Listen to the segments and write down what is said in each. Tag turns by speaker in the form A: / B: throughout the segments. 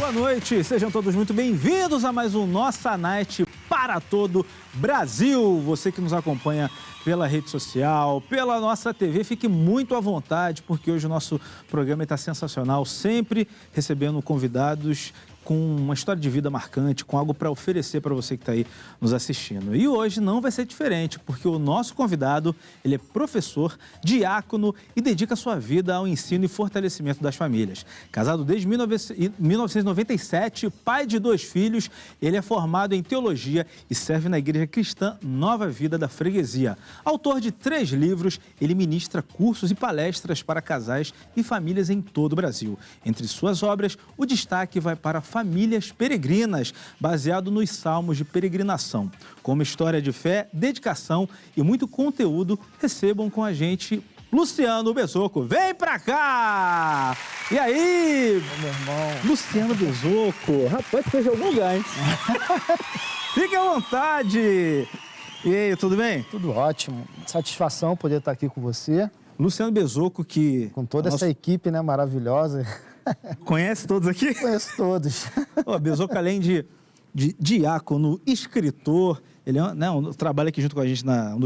A: Boa noite, sejam todos muito bem-vindos a mais um Nossa Night para todo Brasil. Você que nos acompanha pela rede social, pela nossa TV, fique muito à vontade, porque hoje o nosso programa está sensacional, sempre recebendo convidados com uma história de vida marcante, com algo para oferecer para você que está aí nos assistindo. E hoje não vai ser diferente, porque o nosso convidado, ele é professor, diácono e dedica sua vida ao ensino e fortalecimento das famílias. Casado desde 1997, pai de 2 filhos, ele é formado em teologia e serve na Igreja Cristã Nova Vida da Freguesia. Autor de 3 livros, ele ministra cursos e palestras para casais e famílias em todo o Brasil. Entre suas obras, o destaque vai para Famílias Peregrinas, baseado nos salmos de peregrinação. Com uma história de fé, dedicação e muito conteúdo, recebam com a gente Luciano Bezoco. Vem pra cá! E aí?
B: Meu irmão.
A: Luciano Bezoco. Rapaz, fez algum lugar, hein? Fique à vontade! E aí, tudo bem?
B: Tudo ótimo. Satisfação poder estar aqui com você.
A: Luciano Bezoco, que...
B: Com toda essa equipe, né, maravilhosa.
A: Conhece todos aqui?
B: Conheço todos.
A: Bezoco, além de diácono, escritor, ele trabalha aqui junto com a gente um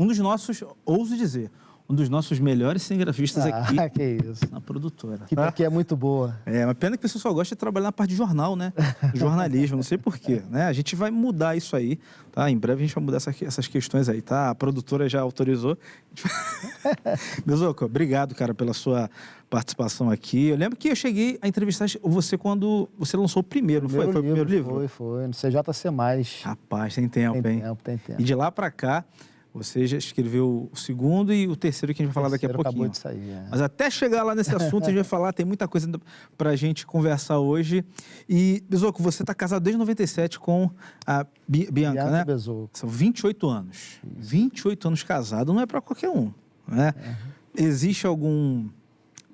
A: dos nossos, ouso dizer, um dos nossos melhores cinegrafistas aqui
B: que isso.
A: na produtora.
B: Que aqui é muito boa.
A: Mas pena que a pessoa só gosta de trabalhar na parte de jornal, né? Jornalismo, não sei porquê, né? A gente vai mudar isso aí, tá? Em breve a gente vai mudar essas questões aí, tá? A produtora já autorizou. Bezoco, obrigado, cara, pela sua participação aqui. Eu lembro que eu cheguei a entrevistar você quando você lançou o primeiro, não foi? Foi o primeiro livro?
B: Foi, no CJC+.
A: Rapaz, tem tempo, hein?
B: Tem tempo.
A: E de lá pra cá, você já escreveu o segundo e o terceiro que a gente vai falar daqui a pouquinho.
B: Acabou de sair, é.
A: Mas até chegar lá nesse assunto, a gente vai falar, tem muita coisa pra gente conversar hoje. E, Bezoco, você tá casado desde 97 com a Bianca, né?
B: Bezoco.
A: São 28 anos. Isso. 28 anos casado não é pra qualquer um, né? Existe algum,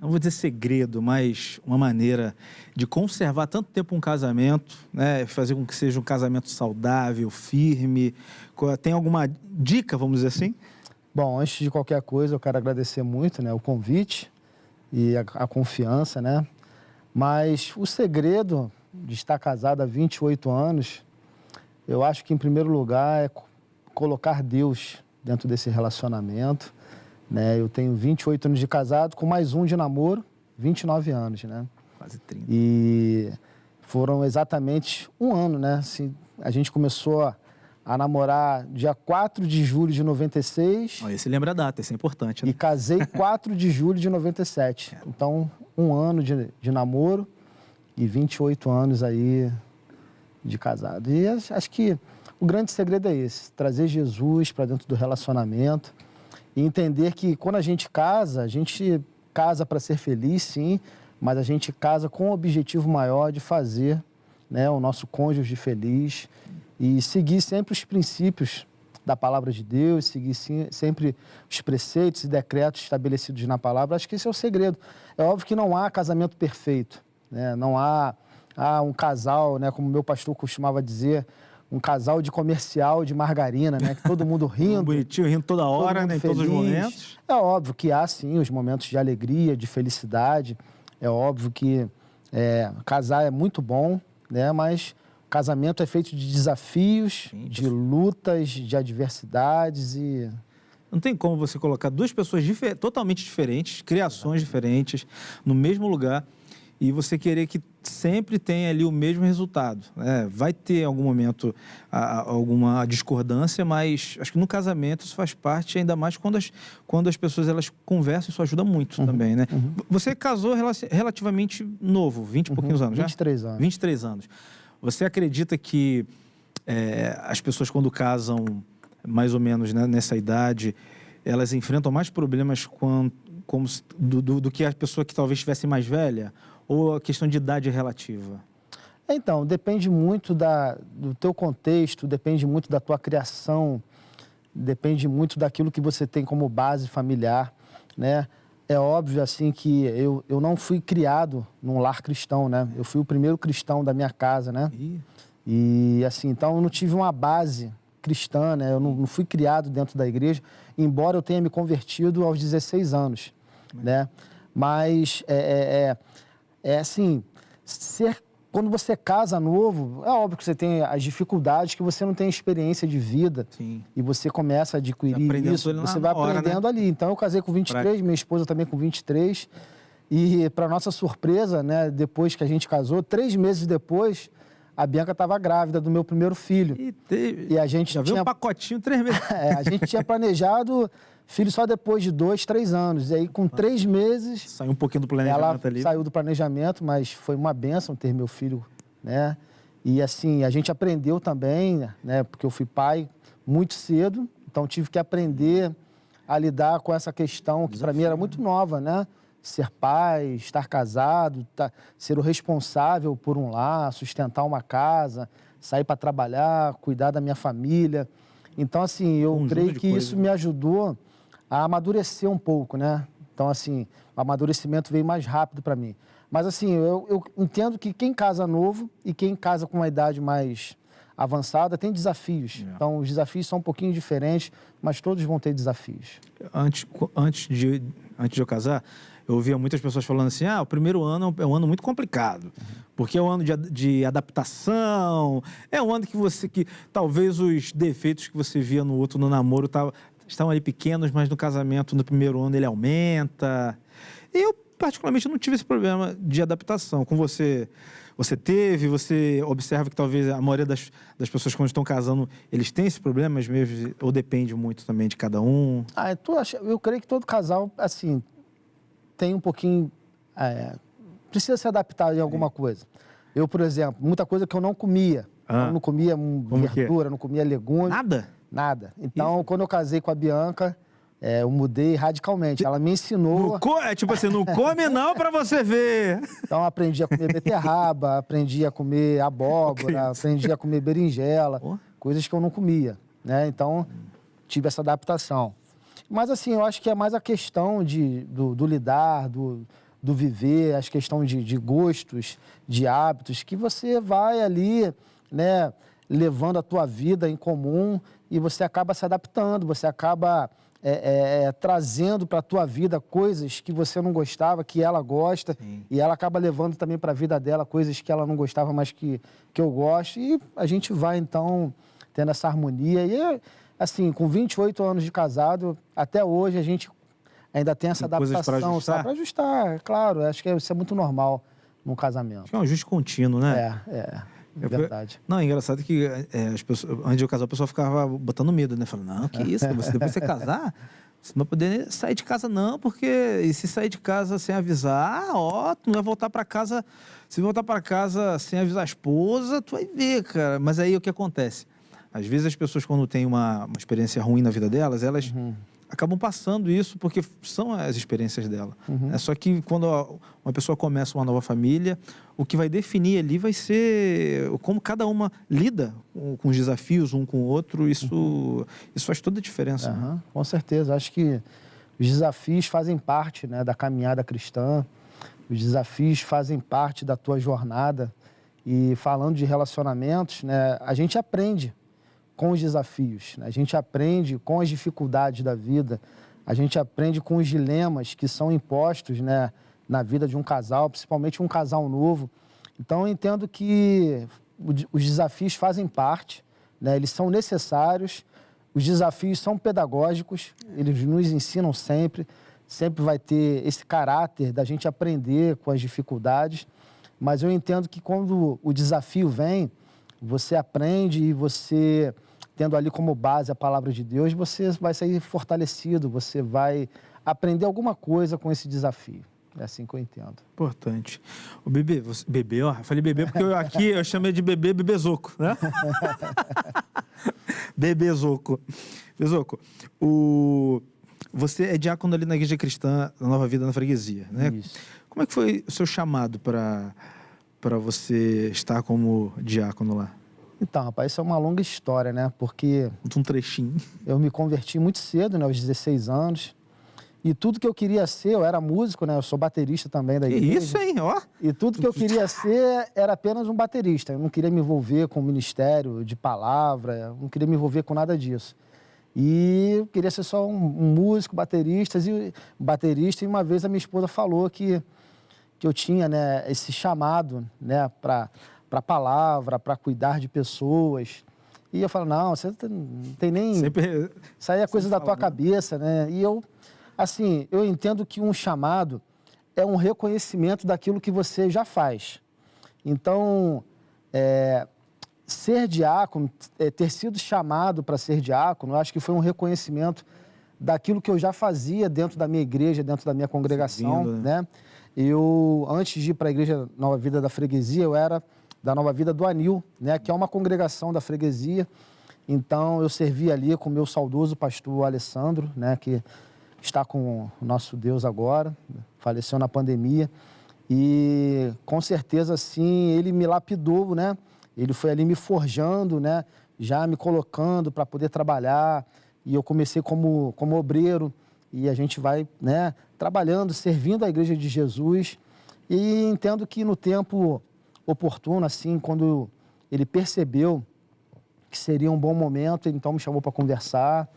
A: não vou dizer segredo, mas uma maneira de conservar tanto tempo um casamento, né? Fazer com que seja um casamento saudável, firme. Tem alguma dica, vamos dizer assim?
B: Bom, antes de qualquer coisa, eu quero agradecer muito, né, o convite e a confiança, né? Mas o segredo de estar casado há 28 anos, eu acho que, em primeiro lugar, é colocar Deus dentro desse relacionamento, né? Eu tenho 28 anos de casado, com mais um de namoro, 29 anos, né?
A: Quase 30.
B: E foram exatamente um ano, né? Assim, a gente começou a namorar dia 4 de julho de 96.
A: Você lembra a data, isso é importante, né?
B: E casei 4 de julho de 97. Então, um ano de namoro e 28 anos aí de casado. E acho que o grande segredo é esse, trazer Jesus para dentro do relacionamento e entender que quando a gente casa para ser feliz, sim, mas a gente casa com o objetivo maior de fazer, né, o nosso cônjuge feliz e seguir sempre os princípios da palavra de Deus, seguir sempre os preceitos e decretos estabelecidos na palavra. Acho que esse é o segredo. É óbvio que não há casamento perfeito, né? Não há um casal, né, como meu pastor costumava dizer, um casal de comercial de margarina, né? Que todo mundo rindo.
A: Bonitinho, rindo toda hora, né? Em todos os momentos.
B: É óbvio que há, sim, os momentos de alegria, de felicidade. É óbvio que casar é muito bom, né? Mas o casamento é feito de desafios, de lutas, de adversidades e...
A: Não tem como você colocar 2 pessoas totalmente diferentes, criações diferentes, no mesmo lugar, e você querer que sempre tenha ali o mesmo resultado, né? Vai ter em algum momento alguma discordância, mas acho que no casamento isso faz parte, ainda mais quando as pessoas elas conversam, isso ajuda muito também, né? Você casou relativamente novo, 20 e pouquinhos anos,
B: 23 anos.
A: 23 anos. Você acredita que as pessoas quando casam mais ou menos, né, nessa idade, elas enfrentam mais problemas do que a pessoa que talvez estivesse mais velha? Ou a questão de idade relativa?
B: Então, depende muito do teu contexto, depende muito da tua criação, depende muito daquilo que você tem como base familiar, né? É óbvio, assim, que eu não fui criado num lar cristão, né? Eu fui o primeiro cristão da minha casa, né? E, assim, então eu não tive uma base cristã, né? Eu não fui criado dentro da igreja, embora eu tenha me convertido aos 16 anos, né? Mas, assim, ser quando você casa novo, é óbvio que você tem as dificuldades, que você não tem experiência de vida.
A: Sim.
B: E você começa a adquirir isso, você vai aprendendo ali. Então, eu casei com 23, minha esposa também com 23. E, para nossa surpresa, né, depois que a gente casou, 3 meses depois, a Bianca estava grávida do meu primeiro filho.
A: E
B: a gente
A: já veio um pacotinho 3 meses.
B: A gente tinha planejado filho só depois de 2, 3 anos. E aí, com 3 meses...
A: Saiu um pouquinho do planejamento ali.
B: Saiu do planejamento, mas foi uma bênção ter meu filho, né? E, assim, a gente aprendeu também, né? Porque eu fui pai muito cedo, então tive que aprender a lidar com essa questão que, para mim, era muito nova, né? Ser pai, estar casado, ser o responsável por um lar, sustentar uma casa, sair para trabalhar, cuidar da minha família. Então, assim, eu creio que isso me ajudou a amadurecer um pouco, né? Então, assim, o amadurecimento veio mais rápido para mim. Mas, assim, eu entendo que quem casa novo e quem casa com uma idade mais avançada tem desafios. Então, os desafios são um pouquinho diferentes, mas todos vão ter desafios.
A: Antes de eu casar, eu ouvia muitas pessoas falando assim, o primeiro ano é um ano muito complicado, porque é um ano de adaptação, é um ano que talvez os defeitos que você via no outro no namoro estão ali pequenos, mas no casamento, no primeiro ano, ele aumenta. Eu, particularmente, não tive esse problema de adaptação. Com você você observa que talvez a maioria das pessoas, quando estão casando, eles têm esse problema, mas mesmo, ou depende muito também de cada um?
B: Eu creio que todo casal, assim, tem um pouquinho... precisa se adaptar em alguma coisa. Eu, por exemplo, muita coisa que eu não comia. Eu não comia verdura, não comia legumes. Nada. Então, quando eu casei com a Bianca, eu mudei radicalmente. Ela me ensinou...
A: Tipo assim, não come não pra você ver.
B: Então, aprendi a comer beterraba, aprendi a comer abóbora, aprendi a comer berinjela, coisas que eu não comia, né? Então, tive essa adaptação. Mas, assim, eu acho que é mais a questão do lidar, do viver, as questões de gostos, de hábitos, que você vai ali, né, levando a tua vida em comum e você acaba se adaptando, você acaba trazendo para a tua vida coisas que você não gostava, que ela gosta. Sim. E ela acaba levando também para a vida dela coisas que ela não gostava, mas que eu gosto. E a gente vai, então, tendo essa harmonia. E, assim, com 28 anos de casado, até hoje a gente ainda tem essa adaptação. Para ajustar, claro. Acho que isso é muito normal num casamento. Acho
A: que é um ajuste contínuo, né?
B: É verdade.
A: Não, é engraçado que as pessoas, antes de eu casar, o pessoal ficava botando medo, né? Falando, não, que isso, depois de você casar, você não vai poder sair de casa não, porque e se sair de casa sem avisar, tu não vai voltar para casa, se voltar para casa sem avisar a esposa, tu vai ver, cara. Mas aí o que acontece? Às vezes as pessoas, quando têm uma experiência ruim na vida delas, elas acabam passando isso porque são as experiências dela. É só que quando uma pessoa começa uma nova família, o que vai definir ali vai ser como cada uma lida com os desafios um com o outro. Isso faz toda a diferença. Né?
B: Com certeza. Acho que os desafios fazem parte, né, da caminhada cristã. Os desafios fazem parte da tua jornada. E falando de relacionamentos, né, a gente aprende com os desafios, né? A gente aprende com as dificuldades da vida, a gente aprende com os dilemas que são impostos, né, na vida de um casal, principalmente um casal novo. Então, eu entendo que os desafios fazem parte, né? Eles são necessários, os desafios são pedagógicos, eles nos ensinam sempre vai ter esse caráter da gente aprender com as dificuldades, mas eu entendo que quando o desafio vem, você aprende e você, tendo ali como base a palavra de Deus, você vai sair fortalecido, você vai aprender alguma coisa com esse desafio. É assim que eu entendo.
A: Importante. O bebê, eu falei bebê porque eu chamei de bebezoco, né? Bebezoco. Bezoco, você é diácono ali na Igreja Cristã, na Nova Vida na Freguesia, né?
B: Isso.
A: Como é que foi o seu chamado para você estar como diácono lá?
B: Então, rapaz, isso é uma longa história, né? Porque...
A: Um trechinho.
B: Eu me converti muito cedo, né? Aos 16 anos. E tudo que eu queria ser, eu era músico, né? Eu sou baterista também da igreja.
A: Isso, hein? Ó.
B: E tudo que eu queria ser era apenas um baterista. Eu não queria me envolver com o ministério de palavra, eu não queria me envolver com nada disso. E eu queria ser só um músico, baterista. E uma vez a minha esposa falou que que eu tinha, né, esse chamado, né, para a palavra, para cuidar de pessoas. E eu falo, não, você não tem nem...
A: Sempre...
B: Isso aí é coisa da tua cabeça, né? E eu, assim, eu entendo que um chamado é um reconhecimento daquilo que você já faz. Então, ser diácono, ter sido chamado para ser diácono, eu acho que foi um reconhecimento daquilo que eu já fazia dentro da minha igreja, dentro da minha congregação, né? Eu, antes de ir para a Igreja Nova Vida da Freguesia, eu era da Nova Vida do Anil, né? Que é uma congregação da freguesia. Então, eu servi ali com o meu saudoso pastor Alessandro, né? Que está com o nosso Deus agora, faleceu na pandemia. E, com certeza, assim, ele me lapidou, né? Ele foi ali me forjando, né? Já me colocando para poder trabalhar. E eu comecei como obreiro. E a gente vai, né, trabalhando, servindo a Igreja de Jesus. E entendo que no tempo oportuno, assim, quando ele percebeu que seria um bom momento, ele então me chamou para conversar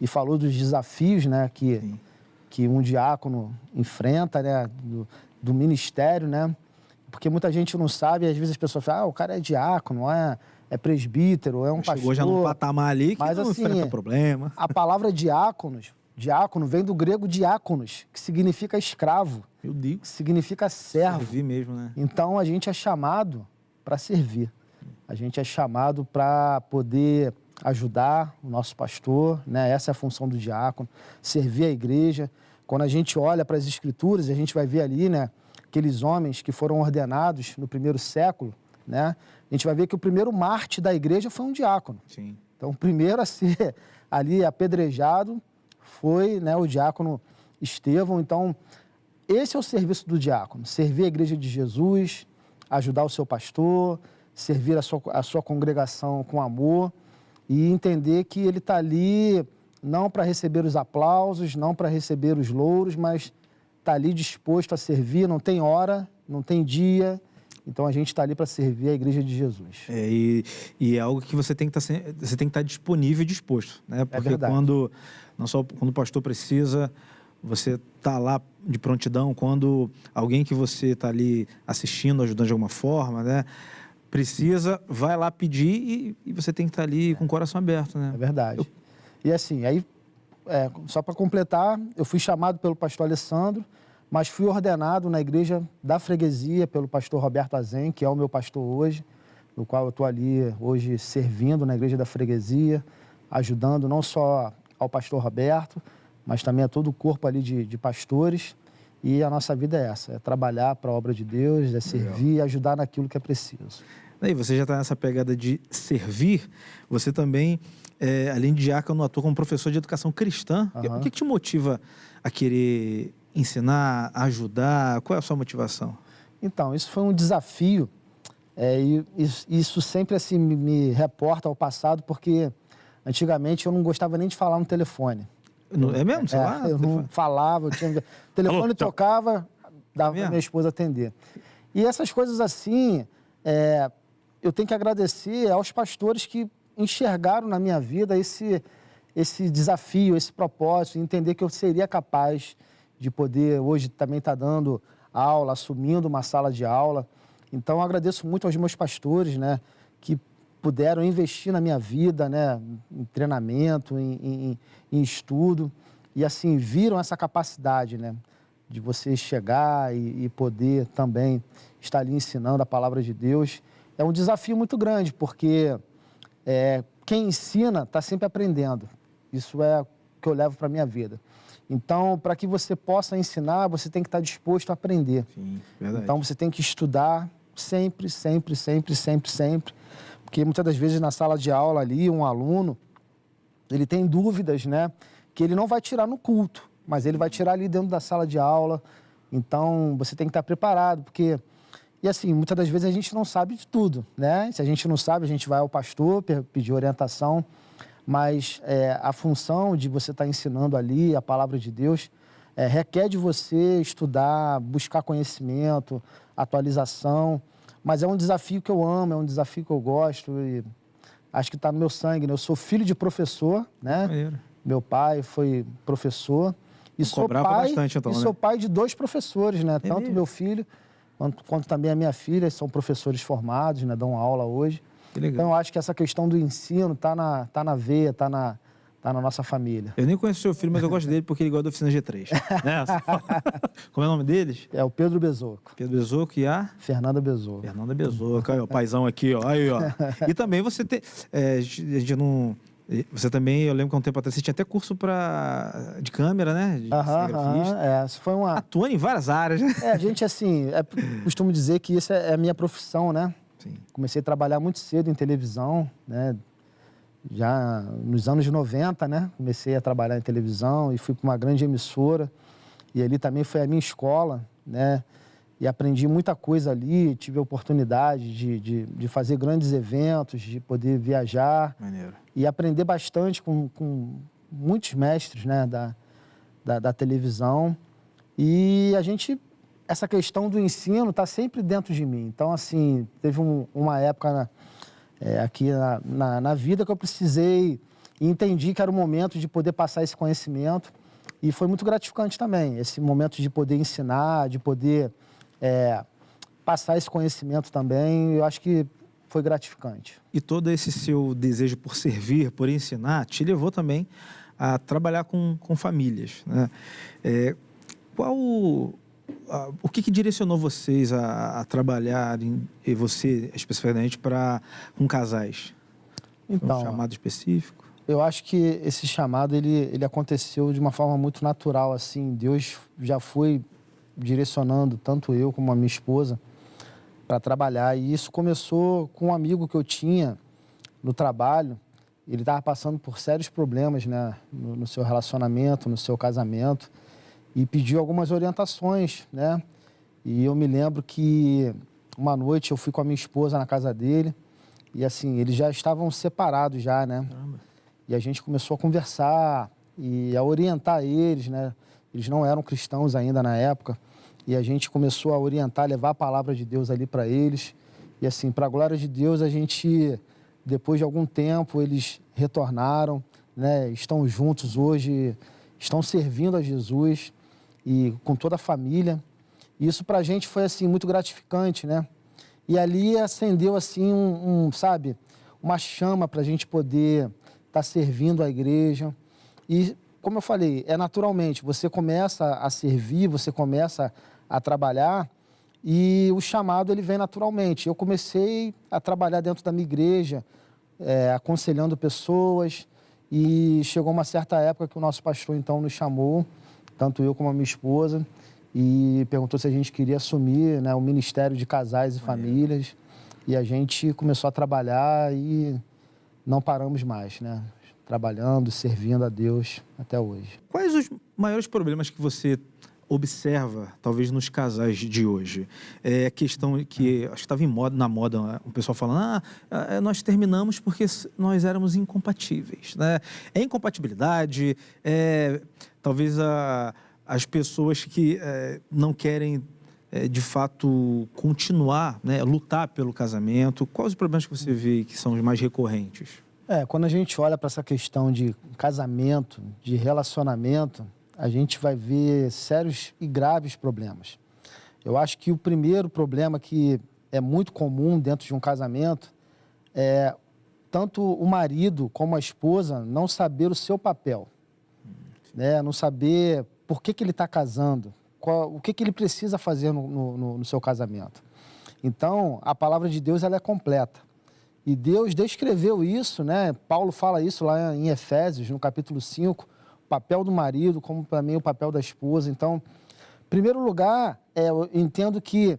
B: e falou dos desafios, né, que um diácono enfrenta, né, do ministério, né? Porque muita gente não sabe, e às vezes as pessoas falam, o cara é diácono, é presbítero, é um pastor.
A: Chegou já num patamar ali que
B: mas,
A: não
B: assim,
A: enfrenta problema.
B: A palavra diácono vem do grego diáconos, que significa escravo.
A: Meu Deus.
B: Que significa servo.
A: Servir mesmo, né?
B: Então, a gente é chamado para servir. A gente é chamado para poder ajudar o nosso pastor, né? Essa é a função do diácono, servir a igreja. Quando a gente olha para as Escrituras, a gente vai ver ali, né, aqueles homens que foram ordenados no primeiro século, né? A gente vai ver que o primeiro mártir da igreja foi um diácono.
A: Sim.
B: Então, o primeiro a ser ali apedrejado foi, né, o diácono Estevão. Então, esse é o serviço do diácono, servir a igreja de Jesus, ajudar o seu pastor, servir a sua congregação com amor e entender que ele está ali não para receber os aplausos, não para receber os louros, mas está ali disposto a servir, não tem hora, não tem dia. Então, a gente está ali para servir a Igreja de Jesus.
A: E é algo que você tem que estar disponível e disposto, né? Porque não só quando o pastor precisa, você está lá de prontidão. Quando alguém que você está ali assistindo, ajudando de alguma forma, né? Precisa, vai lá pedir e você tem que estar ali com o coração aberto, né?
B: É verdade. E assim, aí, só para completar, eu fui chamado pelo pastor Alessandro, mas fui ordenado na igreja da freguesia pelo pastor Roberto Azen, que é o meu pastor hoje, no qual eu estou ali hoje servindo na igreja da freguesia, ajudando não só ao pastor Roberto, mas também a todo o corpo ali de pastores. E a nossa vida é essa, é trabalhar para a obra de Deus, é servir e ajudar naquilo que é preciso.
A: E você já está nessa pegada de servir, você também, além de diácono, atua como professor de educação cristã. O que te motiva a querer ensinar, ajudar? Qual é a sua motivação?
B: Então, isso foi um desafio, e isso sempre assim, me reporta ao passado, porque antigamente eu não gostava nem de falar no telefone.
A: É mesmo?
B: Eu não falava, o telefone tocava, dava para minha esposa atender. E essas coisas assim, eu tenho que agradecer aos pastores que enxergaram na minha vida esse desafio, esse propósito, entender que eu seria capaz de poder hoje também estar dando aula, assumindo uma sala de aula. Então, eu agradeço muito aos meus pastores, né, que puderam investir na minha vida, né, em treinamento, em estudo, e assim, viram essa capacidade, né, de você chegar e poder também estar ali ensinando a palavra de Deus. É um desafio muito grande, porque quem ensina está sempre aprendendo. Isso é o que eu levo para a minha vida. Então, para que você possa ensinar, você tem que estar disposto a aprender.
A: Sim, verdade.
B: Então, você tem que estudar sempre, sempre, sempre, sempre, sempre. Porque muitas das vezes na sala de aula ali, um aluno, ele tem dúvidas, né? Que ele não vai tirar no culto, mas ele vai tirar ali dentro da sala de aula. Então, você tem que estar preparado, porque... E assim, muitas das vezes a gente não sabe de tudo, né? Se a gente não sabe, a gente vai ao pastor pedir orientação. Mas a função de você estar ensinando ali a palavra de Deus requer de você estudar, buscar conhecimento, atualização. Mas é um desafio que eu amo, é um desafio que eu gosto e acho que está no meu sangue, né? Eu sou filho de professor, né? Meu pai foi professor E sou
A: Cobrava
B: pai,
A: bastante, então,
B: e
A: né?
B: sou pai de 2 professores, né? Tanto
A: mesmo?
B: meu filho quanto também a minha filha, são professores formados, né? Dão aula hoje.
A: Que legal.
B: Então, eu acho que essa questão do ensino tá na veia, tá na nossa família.
A: Eu nem conheço o seu filho, mas eu gosto dele porque ele gosta da Oficina G3. Né? Como é o nome deles?
B: É o Pedro Bezoco.
A: Pedro Bezoco e a
B: Fernanda Bezoco.
A: Fernanda Bezoco. Aí, ó, o paizão aqui, ó. Aí, ó. E também você tem... a gente não... Você também, eu lembro que há um tempo atrás, você tinha até curso de câmera, né? De cinegrafista.
B: Isso foi uma...
A: Atua em várias áreas, né?
B: A gente, assim, costumo dizer que isso é a minha profissão, né?
A: Sim.
B: Comecei a trabalhar muito cedo em televisão, né? Já nos anos 90, né? Comecei a trabalhar em televisão e fui para uma grande emissora. E ali também foi a minha escola, né? E aprendi muita coisa ali, tive a oportunidade de fazer grandes eventos, de poder viajar.
A: Maneiro.
B: E aprender bastante com muitos mestres, né, da televisão. E essa questão do ensino está sempre dentro de mim. Então, assim, teve uma época aqui na vida que eu precisei e entendi que era o momento de poder passar esse conhecimento. E foi muito gratificante também, esse momento de poder ensinar, de poder passar esse conhecimento também. Eu acho que foi gratificante.
A: E todo esse seu desejo por servir, por ensinar, te levou também a trabalhar com famílias, né? O que direcionou vocês a trabalhar, e você especificamente, com casais?
B: Então,
A: um chamado específico?
B: Eu acho que esse chamado ele aconteceu de uma forma muito natural, assim. Deus já foi direcionando tanto eu como a minha esposa para trabalhar. E isso começou com um amigo que eu tinha no trabalho. Ele estava passando por sérios problemas, né, no seu relacionamento, no seu casamento, e pediu algumas orientações, né? E eu me lembro que uma noite eu fui com a minha esposa na casa dele e, assim, eles já estavam separados já, né?
A: Caramba.
B: E a gente começou a conversar e a orientar eles, né? Eles não eram cristãos ainda na época. E a gente começou a orientar, levar a palavra de Deus ali para eles. E, assim, para a glória de Deus, depois de algum tempo, eles retornaram, né? Estão juntos hoje, estão servindo a Jesus e com toda a família. E isso para a gente foi, assim, muito gratificante, né? E ali acendeu, assim, sabe, uma chama para a gente poder estar servindo a igreja. E, como eu falei, naturalmente, você começa a servir, você começa a trabalhar e o chamado ele vem naturalmente. Eu comecei a trabalhar dentro da minha igreja, aconselhando pessoas, e chegou uma certa época que o nosso pastor então nos chamou, tanto eu como a minha esposa, e perguntou se a gente queria assumir, né, o Ministério de Casais e Famílias. E a gente começou a trabalhar e não paramos mais, né? Trabalhando, servindo a Deus até hoje.
A: Quais os maiores problemas que você observa, talvez, nos casais de hoje? É a questão que acho que estava na moda, o pessoal falando, nós terminamos porque nós éramos incompatíveis, né? É incompatibilidade, talvez as pessoas que não querem, de fato, continuar, né, lutar pelo casamento. Quais os problemas que você vê que são os mais recorrentes?
B: Quando a gente olha para essa questão de casamento, de relacionamento, a gente vai ver sérios e graves problemas. Eu acho que o primeiro problema que é muito comum dentro de um casamento é tanto o marido como a esposa não saber o seu papel, né? Não saber por que ele está casando, o que ele precisa fazer no seu casamento. Então, a palavra de Deus ela é completa. E Deus descreveu isso, né? Paulo fala isso lá em Efésios, no capítulo 5, o papel do marido, como também o papel da esposa. Então, em primeiro lugar, eu entendo que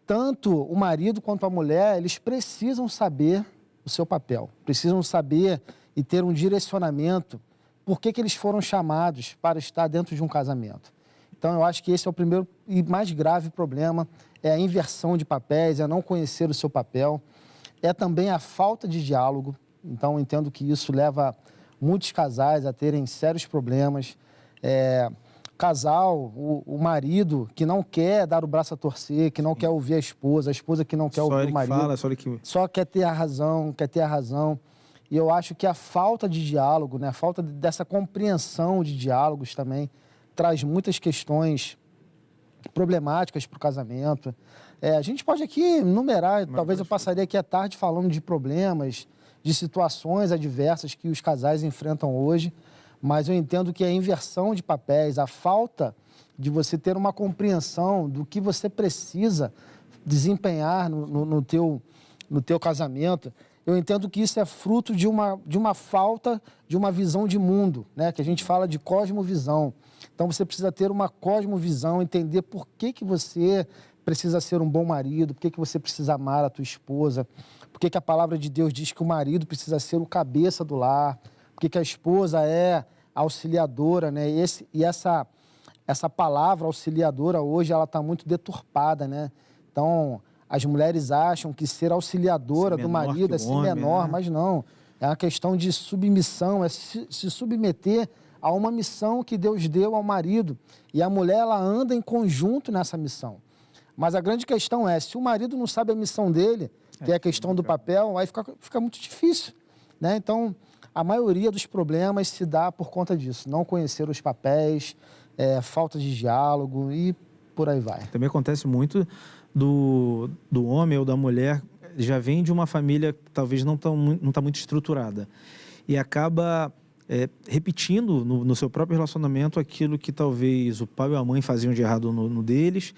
B: tanto o marido quanto a mulher, eles precisam saber o seu papel, precisam saber e ter um direcionamento por que eles foram chamados para estar dentro de um casamento. Então, eu acho que esse é o primeiro e mais grave problema, é a inversão de papéis, é não conhecer o seu papel. É também a falta de diálogo. Então, eu entendo que isso leva muitos casais a terem sérios problemas. Casal, o marido que não quer dar o braço a torcer, que não quer ouvir a esposa que não quer ouvir o marido. Só quer ter a razão, E eu acho que a falta de diálogo, né, a falta dessa compreensão de diálogos também, traz muitas questões problemáticas para o casamento. A gente pode aqui enumerar, talvez eu passaria aqui à tarde falando de problemas, de situações adversas que os casais enfrentam hoje, mas eu entendo que a inversão de papéis, a falta de você ter uma compreensão do que você precisa desempenhar no teu casamento, eu entendo que isso é fruto de uma falta de uma visão de mundo, né? Que a gente fala de cosmovisão. Então, você precisa ter uma cosmovisão, entender por que você precisa ser um bom marido, por que você precisa amar a tua esposa, por que a palavra de Deus diz que o marido precisa ser o cabeça do lar, por que a esposa é auxiliadora, né? E essa palavra auxiliadora hoje, ela está muito deturpada, né? Então, as mulheres acham que ser auxiliadora do marido é ser menor, mas não. É uma questão de submissão, é se submeter a uma missão que Deus deu ao marido. E a mulher, ela anda em conjunto nessa missão. Mas a grande questão é, se o marido não sabe a missão dele, que é a questão do papel, aí fica muito difícil, né? Então, a maioria dos problemas se dá por conta disso. Não conhecer os papéis, falta de diálogo e por aí vai.
A: Também acontece muito do homem ou da mulher, já vem de uma família que talvez não está muito estruturada e acaba repetindo no seu próprio relacionamento aquilo que talvez o pai ou a mãe faziam de errado no deles,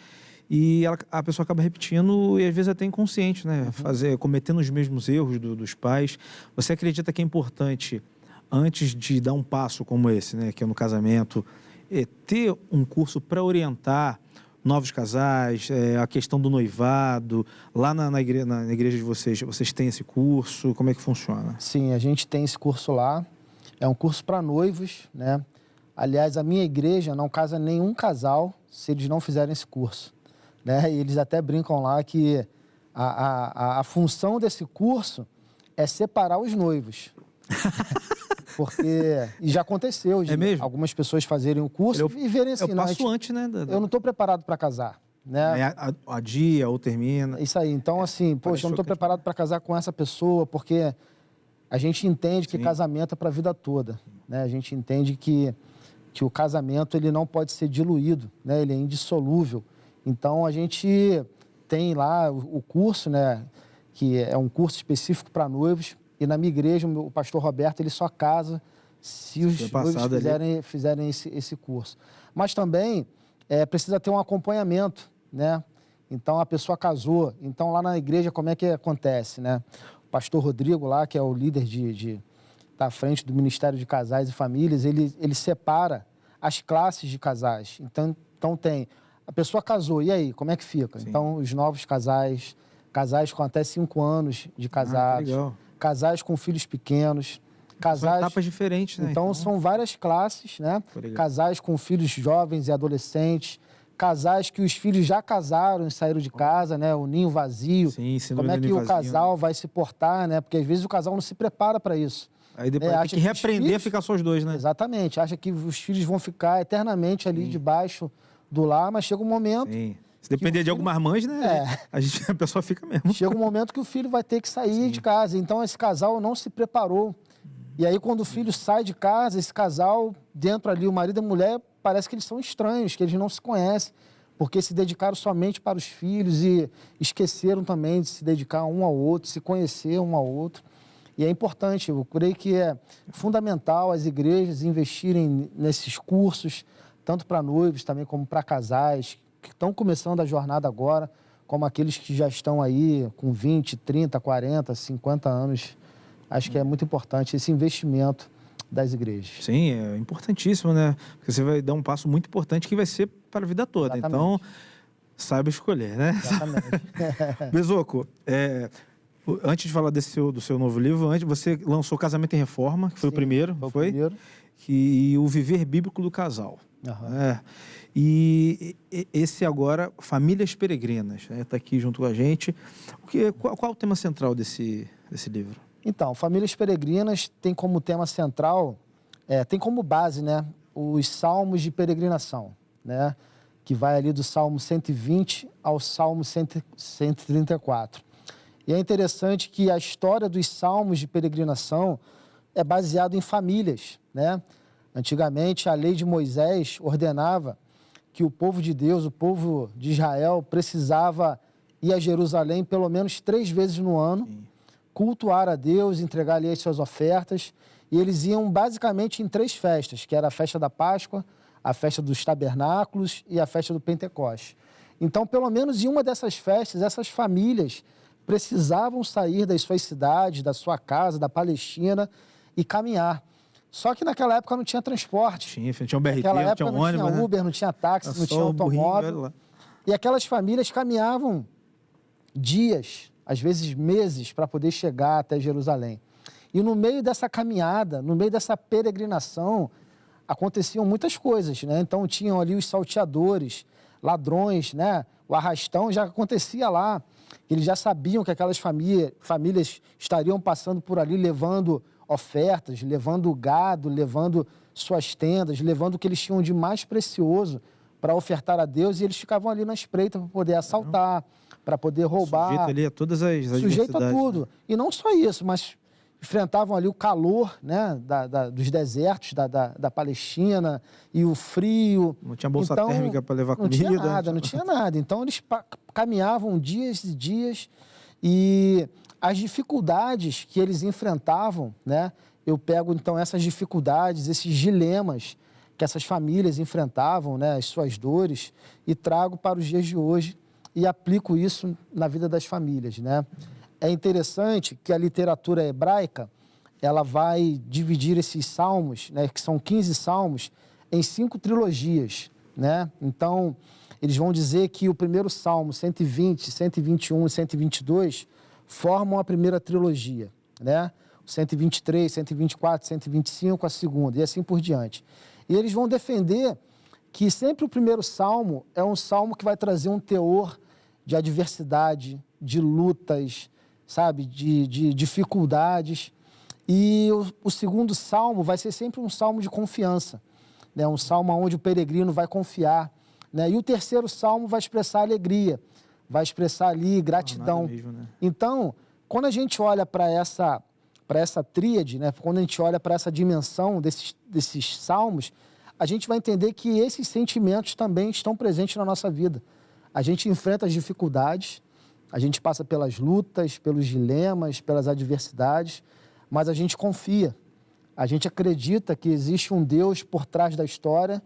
A: e a pessoa acaba repetindo e às vezes até inconsciente, né? Cometendo os mesmos erros dos pais. Você acredita que é importante, antes de dar um passo como esse, né, que é no casamento, ter um curso para orientar novos casais, a questão do noivado? Lá na igreja de vocês têm esse curso? Como é que funciona?
B: Sim, a gente tem esse curso lá. É um curso para noivos, né? Aliás, a minha igreja não casa nenhum casal se eles não fizerem esse curso, né? E eles até brincam lá que a função desse curso é separar os noivos. Porque, e já aconteceu, algumas pessoas fazerem o curso e verem assim...
A: É o passo antes, né?
B: Eu não estou preparado para casar, né?
A: Adia ou termina.
B: Isso aí. Então, assim, poxa, eu não estou preparado para casar com essa pessoa, porque a gente entende que casamento é para a vida toda, né? A gente entende que o casamento, ele não pode ser diluído, né? Ele é indissolúvel. Então, a gente tem lá o curso, né? Que é um curso específico para noivos. E na minha igreja, o pastor Roberto, ele só casa se os noivos fizerem esse curso. Mas também precisa ter um acompanhamento, né? Então, a pessoa casou. Então, lá na igreja, como é que acontece, né? O pastor Rodrigo lá, que é o líder da frente do Ministério de Casais e Famílias, ele separa as classes de casais. Então tem... A pessoa casou, e aí, como é que fica? Sim. Então, os novos casais com até 5 anos de casados...
A: legal.
B: Casais com filhos pequenos, casais...
A: São etapas diferentes, né?
B: Então, são várias classes, né? Casais com filhos jovens e adolescentes, casais que os filhos já casaram e saíram de casa, né? O ninho vazio.
A: Sim,
B: como é que o casal vai se portar, né? Porque às vezes o casal não se prepara para isso.
A: Aí depois tem que reaprender a ficar só os dois, né?
B: Exatamente. Acha que os filhos vão ficar eternamente ali debaixo do lar, mas chega um momento...
A: Sim. Se depender de algumas mães, né? A pessoa fica mesmo.
B: Chega um momento que o filho vai ter que sair de casa. Então, esse casal não se preparou. E aí, quando o filho sai de casa, esse casal, dentro ali, o marido e a mulher, parece que eles são estranhos, que eles não se conhecem, porque se dedicaram somente para os filhos e esqueceram também de se dedicar um ao outro, se conhecer um ao outro. E é importante, eu creio que é fundamental as igrejas investirem nesses cursos, tanto para noivos também como para casais, que estão começando a jornada agora, como aqueles que já estão aí com 20, 30, 40, 50 anos. Acho que é muito importante esse investimento das igrejas.
A: Sim, é importantíssimo, né? Porque você vai dar um passo muito importante que vai ser para a vida toda. Exatamente. Então, saiba escolher, né?
B: Exatamente.
A: Besoco, antes de falar do seu novo livro, você lançou Casamento em Reforma, que foi o primeiro,
B: foi? O primeiro.
A: E o Viver Bíblico do Casal.
B: Uhum.
A: E esse agora, Famílias Peregrinas, está aqui junto com a gente. Qual o tema central desse livro?
B: Então, Famílias Peregrinas tem como tema central, tem como base, né, os salmos de peregrinação, né, que vai ali do Salmo 120 ao Salmo 134. E é interessante que a história dos salmos de peregrinação é baseada em famílias, né? Antigamente, a lei de Moisés ordenava que o povo de Deus, o povo de Israel, precisava ir a Jerusalém pelo menos 3 vezes no ano, cultuar a Deus, entregar ali as suas ofertas. E eles iam basicamente em 3 festas, que era a festa da Páscoa, a festa dos tabernáculos e a festa do Pentecoste. Então, pelo menos em uma dessas festas, essas famílias precisavam sair das suas cidades, da sua casa, da Palestina e caminhar. Só que naquela época não tinha transporte.
A: Tinha um BRT, não tinha um ônibus,
B: não tinha Uber, não tinha táxi, não tinha automóvel. E aquelas famílias caminhavam dias, às vezes meses, para poder chegar até Jerusalém. E no meio dessa caminhada, no meio dessa peregrinação, aconteciam muitas coisas, né? Então tinham ali os salteadores, ladrões, né? O arrastão já acontecia lá. Eles já sabiam que aquelas famílias estariam passando por ali levando ofertas, levando gado, levando suas tendas, levando o que eles tinham de mais precioso para ofertar a Deus, e eles ficavam ali na espreita para poder assaltar, para poder roubar.
A: Sujeito ali a todas as
B: sujeito a tudo. Né? E não só isso, mas enfrentavam ali o calor, né, dos desertos da Palestina e o frio.
A: Não tinha bolsa térmica para levar comida.
B: Não tinha nada. Então, eles caminhavam dias e dias e as dificuldades que eles enfrentavam, né, eu pego, então, essas dificuldades, esses dilemas que essas famílias enfrentavam, né, as suas dores, e trago para os dias de hoje e aplico isso na vida das famílias, né? É interessante que a literatura hebraica, ela vai dividir esses salmos, né, que são 15 salmos, em 5 trilogias, né? Então, eles vão dizer que o primeiro salmo, 120, 121 e 122, formam a primeira trilogia, né? O 123, 124, 125, a segunda, e assim por diante. E eles vão defender que sempre o primeiro salmo é um salmo que vai trazer um teor de adversidade, de lutas, sabe, de dificuldades. E o segundo salmo vai ser sempre um salmo de confiança, né? Um salmo onde o peregrino vai confiar, né? E o terceiro salmo vai expressar alegria, vai expressar ali gratidão.
A: Mesmo, né?
B: Então, quando a gente olha para essa tríade, né? Quando a gente olha para essa dimensão desses salmos, a gente vai entender que esses sentimentos também estão presentes na nossa vida. A gente enfrenta as dificuldades, a gente passa pelas lutas, pelos dilemas, pelas adversidades, mas a gente confia. A gente acredita que existe um Deus por trás da história,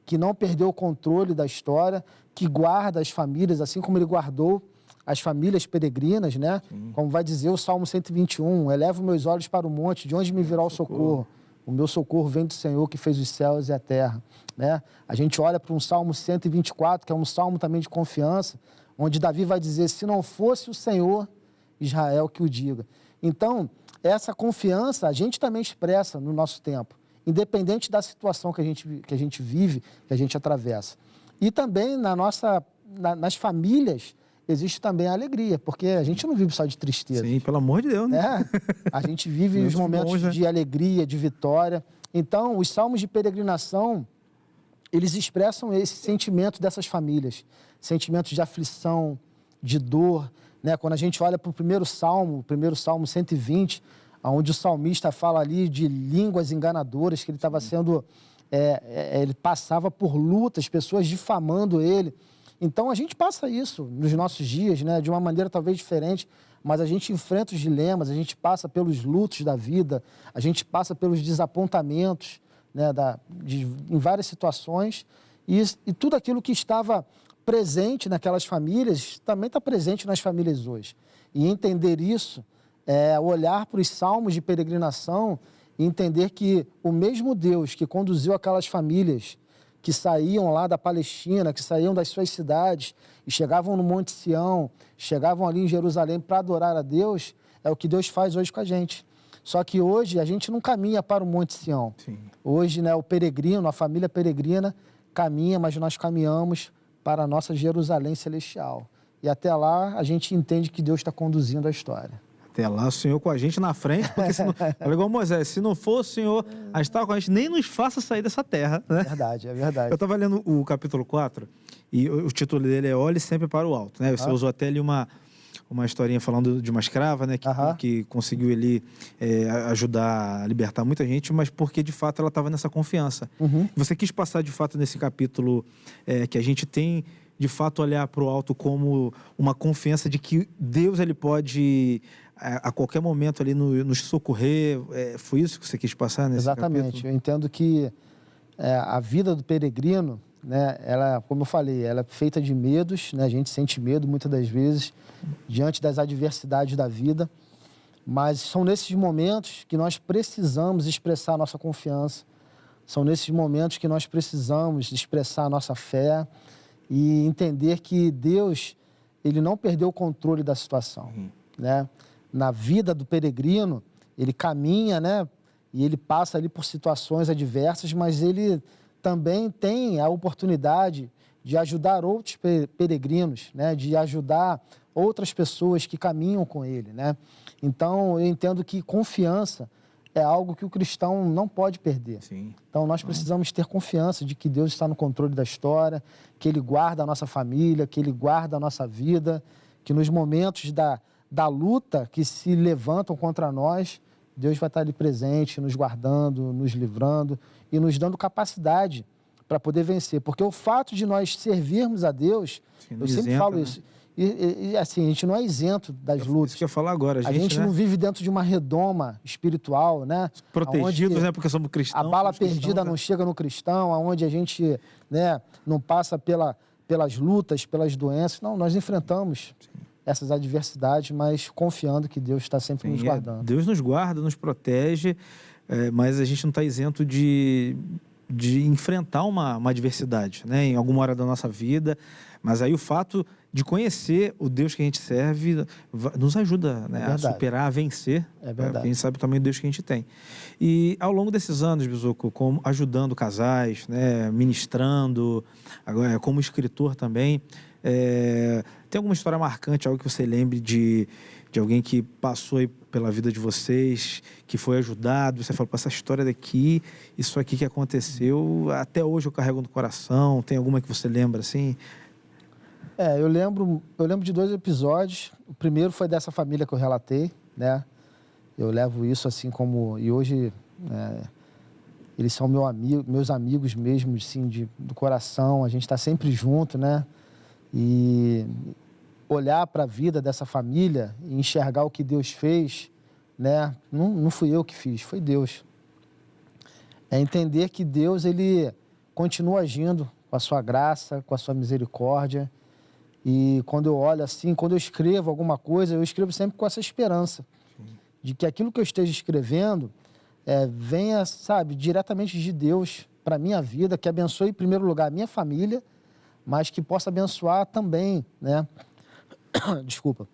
B: que não perdeu o controle da história, que guarda as famílias, assim como ele guardou as famílias peregrinas, né? Sim. Como vai dizer o Salmo 121, elevo meus olhos para o monte, de onde me virá o socorro? O meu socorro vem do Senhor que fez os céus e a terra, né? A gente olha para um Salmo 124, que é um salmo também de confiança, onde Davi vai dizer, se não fosse o Senhor, Israel que o diga. Então, essa confiança a gente também expressa no nosso tempo, independente da situação que a gente vive, que a gente atravessa. E também nas famílias existe também a alegria, porque a gente não vive só de tristeza.
A: Sim, pelo amor de Deus, né?
B: A gente vive os momentos de alegria, de vitória. Então, os salmos de peregrinação, eles expressam esse sentimento dessas famílias, sentimentos de aflição, de dor, né? Quando a gente olha para o primeiro salmo 120, onde o salmista fala ali de línguas enganadoras, que ele estava sendo... ele passava por lutas, pessoas difamando ele. Então, a gente passa isso nos nossos dias, né? De uma maneira talvez diferente, mas a gente enfrenta os dilemas, a gente passa pelos lutos da vida, a gente passa pelos desapontamentos, né? Em várias situações, e tudo aquilo que estava presente naquelas famílias também está presente nas famílias hoje. E entender isso, olhar para os salmos de peregrinação e entender que o mesmo Deus que conduziu aquelas famílias que saíam lá da Palestina, que saíam das suas cidades e chegavam no Monte Sião, chegavam ali em Jerusalém para adorar a Deus, é o que Deus faz hoje com a gente. Só que hoje a gente não caminha para o Monte Sião. Sim. Hoje, né, o peregrino, a família peregrina caminha, mas nós caminhamos para a nossa Jerusalém celestial. E até lá a gente entende que Deus está conduzindo a história.
A: Até lá, o Senhor com a gente na frente, porque se não, igual Moisés, se não for o Senhor a estar com a gente, nem nos faça sair dessa terra, né?
B: É verdade.
A: Eu estava lendo o capítulo 4 e o título dele é Olhe Sempre para o Alto, né? Você usou até ali uma uma historinha falando de uma escrava, né? Que conseguiu ele ajudar a libertar muita gente, mas porque, de fato, ela estava nessa confiança. Você quis passar, de fato, nesse capítulo que a gente tem, de fato, olhar para o alto como uma confiança de que Deus ele pode, a qualquer momento, ali nos socorrer. Foi isso que você quis passar nesse
B: Exatamente.
A: capítulo?
B: Eu entendo que a vida do peregrino, né, ela, como eu falei, ela é feita de medos, né? A gente sente medo muitas das vezes diante das adversidades da vida, mas são nesses momentos que nós precisamos expressar a nossa confiança, são nesses momentos que nós precisamos expressar a nossa fé e entender que Deus, ele não perdeu o controle da situação, né? Na vida do peregrino, ele caminha, né? E ele passa ali por situações adversas, mas ele também tem a oportunidade de ajudar outros peregrinos, né? De ajudar outras pessoas que caminham com ele, né? Então, eu entendo que confiança é algo que o cristão não pode perder.
A: Sim.
B: Então, nós precisamos ter confiança de que Deus está no controle da história, que Ele guarda a nossa família, que Ele guarda a nossa vida, que nos momentos da luta que se levantam contra nós, Deus vai estar ali presente, nos guardando, nos livrando e nos dando capacidade para poder vencer. Porque o fato de nós servirmos a Deus, eu sempre falo isso, e assim, a gente não é isento das lutas.
A: Isso que eu ia falar agora.
B: A gente não vive dentro de uma redoma espiritual, né?
A: Protegidos, né? Porque somos cristãos.
B: A bala perdida não chega no cristão, onde a gente, né, não passa pelas lutas, pelas doenças. Não, nós enfrentamos essas adversidades, mas confiando que Deus está sempre nos guardando.
A: Deus nos guarda, nos protege, mas a gente não está isento de enfrentar uma adversidade, né? Em alguma hora da nossa vida. Mas aí o fato de conhecer o Deus que a gente serve nos ajuda, né, a superar, a vencer.
B: É verdade.
A: Porque a gente sabe também o Deus que a gente tem. E ao longo desses anos, Bizuco, ajudando casais, né, ministrando, agora, como escritor também, tem alguma história marcante, algo que você lembre de alguém que passou aí pela vida de vocês, que foi ajudado, você falou, essa história daqui, isso aqui que aconteceu, até hoje eu carrego no coração, tem alguma que você lembra assim?
B: Eu lembro de 2 episódios. O primeiro foi dessa família que eu relatei, né? Eu levo isso assim como... E hoje, eles são meus amigos mesmo, assim, do coração. A gente está sempre junto, né? E olhar para a vida dessa família e enxergar o que Deus fez, né? Não fui eu que fiz, foi Deus. É entender que Deus, ele continua agindo com a sua graça, com a sua misericórdia. E quando eu olho assim, quando eu escrevo alguma coisa, eu escrevo sempre com essa esperança de que aquilo que eu esteja escrevendo venha, sabe, diretamente de Deus para a minha vida, que abençoe em primeiro lugar a minha família, mas que possa abençoar também, né? Desculpa.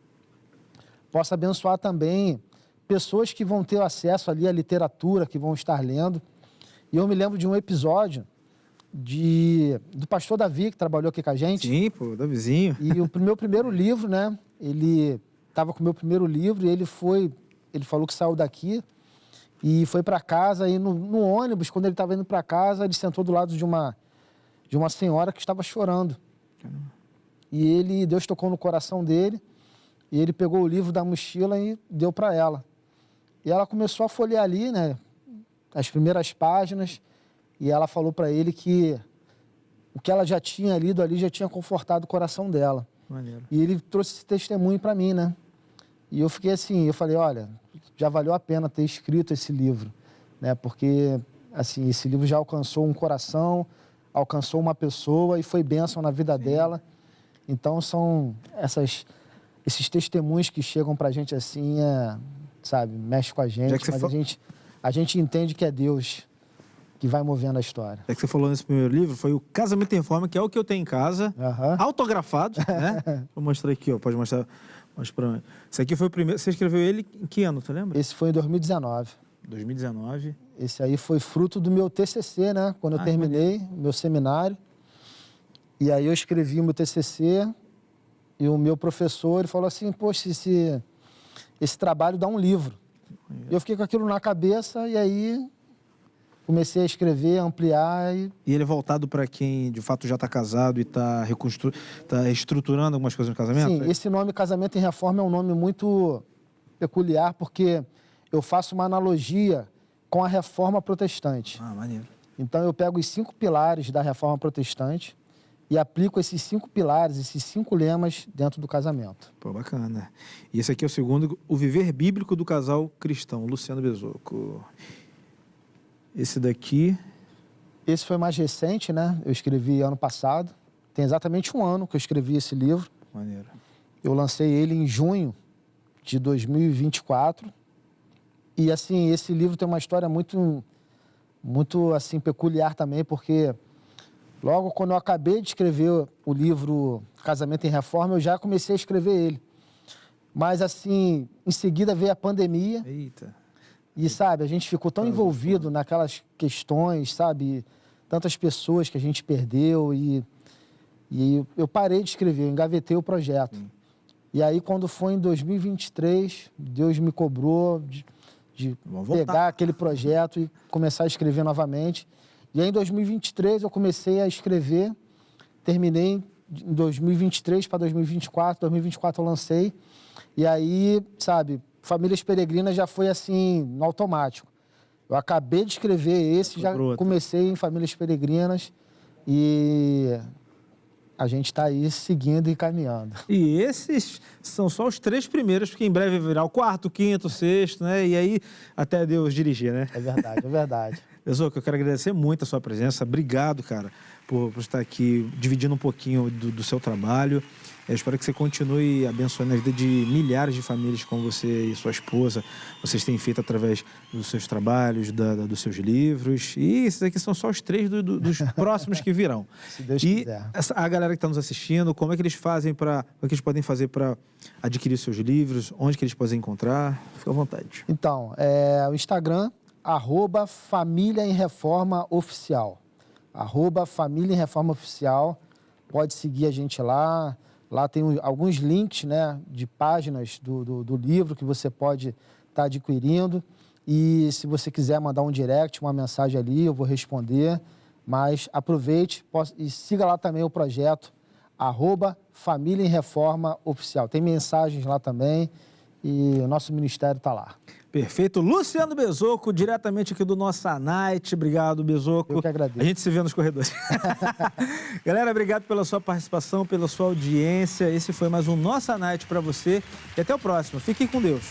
B: Possa abençoar também pessoas que vão ter acesso ali à literatura, que vão estar lendo. E eu me lembro de um episódio do pastor Davi, que trabalhou aqui com a gente.
A: Sim, pô, Davizinho.
B: E o meu primeiro livro, né? Ele estava com o meu primeiro livro e ele falou que saiu daqui e foi para casa. E no ônibus, quando ele estava indo para casa, ele sentou do lado de uma senhora que estava chorando. Caramba. E Deus tocou no coração dele e ele pegou o livro da mochila e deu para ela. E ela começou a folhear ali, né? As primeiras páginas. E ela falou para ele que o que ela já tinha lido ali já tinha confortado o coração dela.
A: Maneiro.
B: E ele trouxe esse testemunho para mim, né? E eu fiquei assim, eu falei, olha, já valeu a pena ter escrito esse livro, né? Porque, assim, esse livro já alcançou um coração, alcançou uma pessoa e foi bênção na vida dela. Então, são esses testemunhos que chegam pra gente assim, sabe, mexe com a gente, mas a gente entende que é Deus que vai movendo a história.
A: É que você falou nesse primeiro livro, foi o Casamento em Reforma, que é o que eu tenho em casa, autografado, né? Vou mostrar aqui, ó, pode mostrar pra mim. Esse aqui foi o primeiro, você escreveu ele em que ano, você lembra?
B: Esse foi em 2019.
A: 2019.
B: Esse aí foi fruto do meu TCC, né? Quando eu terminei o meu seminário. E aí eu escrevi o meu TCC e o meu professor, ele falou assim, poxa, esse trabalho dá um livro. Eu fiquei com aquilo na cabeça e aí comecei a escrever, ampliar e...
A: E ele é voltado para quem, de fato, já está casado e está reestruturando algumas coisas no casamento?
B: Sim, esse nome Casamento em Reforma é um nome muito peculiar, porque eu faço uma analogia com a Reforma Protestante.
A: Ah, maneiro.
B: Então, eu pego os 5 pilares da Reforma Protestante e aplico esses 5 pilares, esses 5 lemas dentro do casamento.
A: Pô, bacana. E esse aqui é o segundo, o viver bíblico do casal cristão, Luciano Bezoco. Esse daqui...
B: Esse foi mais recente, né? Eu escrevi ano passado. Tem exatamente 1 ano que eu escrevi esse livro.
A: Maneiro.
B: Eu lancei ele em junho de 2024. E, assim, esse livro tem uma história muito assim, peculiar também, porque logo quando eu acabei de escrever o livro Casamento em Reforma, eu já comecei a escrever ele. Mas, assim, em seguida veio a pandemia.
A: Eita.
B: E, sabe, a gente ficou tão envolvido naquelas questões, sabe? Tantas pessoas que a gente perdeu e eu parei de escrever, eu engavetei o projeto. E aí, quando foi em 2023, Deus me cobrou de pegar aquele projeto e começar a escrever novamente. E aí, em 2023, eu comecei a escrever, terminei em 2023 para 2024, 2024 eu lancei. E aí, sabe, Famílias Peregrinas já foi assim, no automático. Eu acabei de escrever esse, já comecei em Famílias Peregrinas e a gente está aí seguindo e caminhando.
A: E esses são só os 3 primeiros, porque em breve virá o 4º, 5º, 6º, né? E aí até Deus dirigir, né?
B: É verdade, é verdade.
A: Bezoco, eu quero agradecer muito a sua presença. Obrigado, cara, por estar aqui dividindo um pouquinho do seu trabalho. Eu espero que você continue abençoando a vida de milhares de famílias como você e sua esposa. Vocês têm feito através dos seus trabalhos, dos seus livros. E esses aqui são só os 3 dos próximos que virão.
B: Se Deus quiser.
A: A galera que está nos assistindo, como é que eles fazem como é que eles podem fazer para adquirir seus livros? Onde que eles podem encontrar? Fica à vontade.
B: Então, o Instagram, @Família em Reforma Oficial. @Família em Reforma Oficial. Pode seguir a gente lá. Lá tem alguns links, né, de páginas do livro que você pode estar adquirindo. E se você quiser mandar um direct, uma mensagem ali, eu vou responder. Mas aproveite e siga lá também o projeto @Família em Reforma Oficial. Tem mensagens lá também e o nosso ministério está lá.
A: Perfeito. Luciano Bezoco, diretamente aqui do Nossa Night. Obrigado, Bezoco.
B: Eu que agradeço.
A: A gente se vê nos corredores. Galera, obrigado pela sua participação, pela sua audiência. Esse foi mais um Nossa Night para você. E até o próximo. Fiquem com Deus.